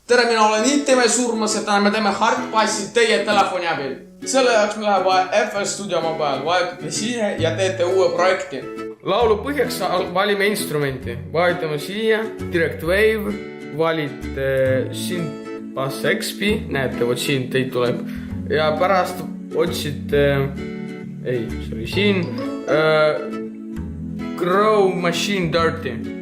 Tere, mina olen ITV Surmas ja täna me teeme hardpassi teie telefoni abil. Selle jaoks me läheb vaja FL Studio Mobile, vajutate siia ja teete uue projekti. Laulu põhjaks valime instrumenti, vajutame siia, Direct Wave, valite Synth Bass XP, näete, vot siin teid tuleb ja pärast otsite, siin, Grow Machine Dirty.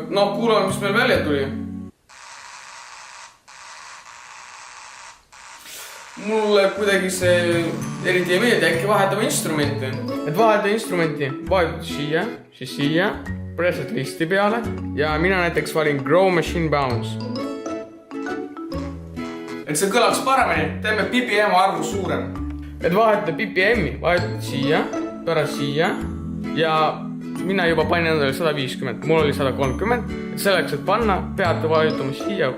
No kuulame, mis meil välja tuli. Mulle kuidagi see eriti ei meeldi, äkki vahetame instrumenti. Et vahetada instrumenti, vajutad siia, siis siia, preset listi peale ja mina näiteks valin Grow Machine Bounce. Et see kõlaks paremini, teeme BPM arvu suurem. Et vahetada BPM-i, vajutad siia, pärast siia ja mina juba panin endale 150, mul oli 130. Selleks, et panna, peate vajutama siia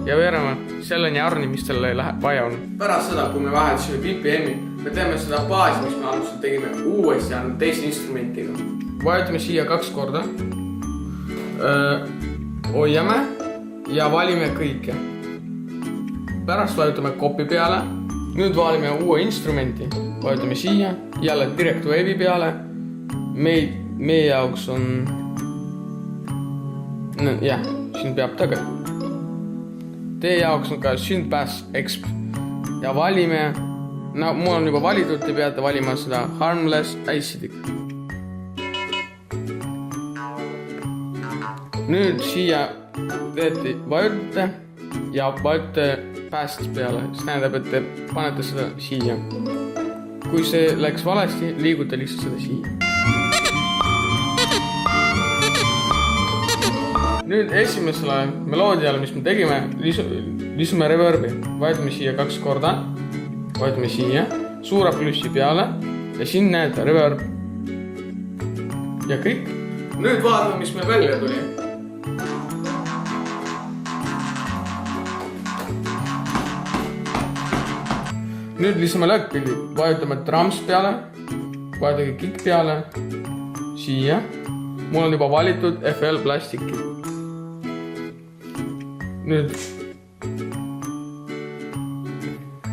ja veerema selleni arni, mis teil ei lähe vaja on. Pärast seda, kui me vahetasime BPM-i, me teeme seda baasi, mis me alguses tegime uuesti teise instrumentiga. Vajutame siia 2 korda. Hoiame ja valime kõike. Pärast vajutame copy peale. Nüüd valime uue instrumenti. Vajutame siia, jälle Direct Wave'i peale. Meie jaoks on siin peab taga. Teie jaoks on ka Synth Bass XP ja valime, mul on juba valitud, te peate valima seda Harmless Acidic. Nüüd siia teete vajutate ja vajutate Bass peale, see tähendab, et te panete seda siia. Kui see läks valesti, liigute lihtsalt seda siia. Nüüd esimesele meloodiale, mis me tegime, lisume reverbi. Vajutame siia 2 korda, vajutame siia, suure plussi peale ja siin näete reverb. Ja kõik. Nüüd vaatame, mis meil välja tuli. Nüüd lisame löökpildi, vajutame drums peale, vajutame kick peale, siia. Mul on juba valitud FL Plastic'i.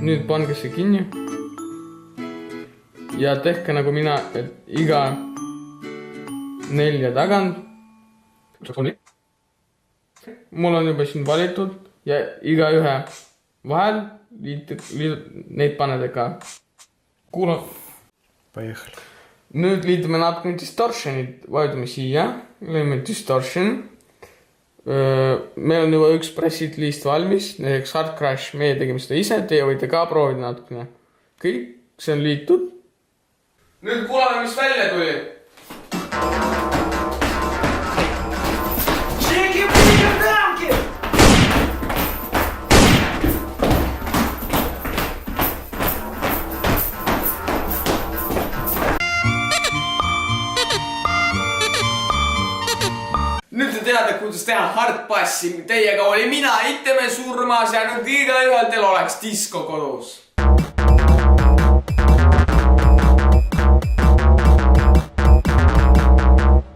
Nüüd pange see kinni ja tehke nagu mina, et iga 4 tagant. Mul on juba siin valitud ja iga ühe vahel neid panede ka. Kuula. Paihali. Nüüd liitume natuke distortionit, vajutame siia, lõime distortion. Meil on juba üks preset list valmis, näiteks Hard Crash, meie tegime seda ise, teie võite ka proovida natukene. Kõik, see on liitud. Nüüd kuulame, mis välja tuli. Nüüd te teate, kuidas teha hardpassi. Teiega oli mina, ITV Surmas ja nüüd iga ühel teil oleks disko kodus.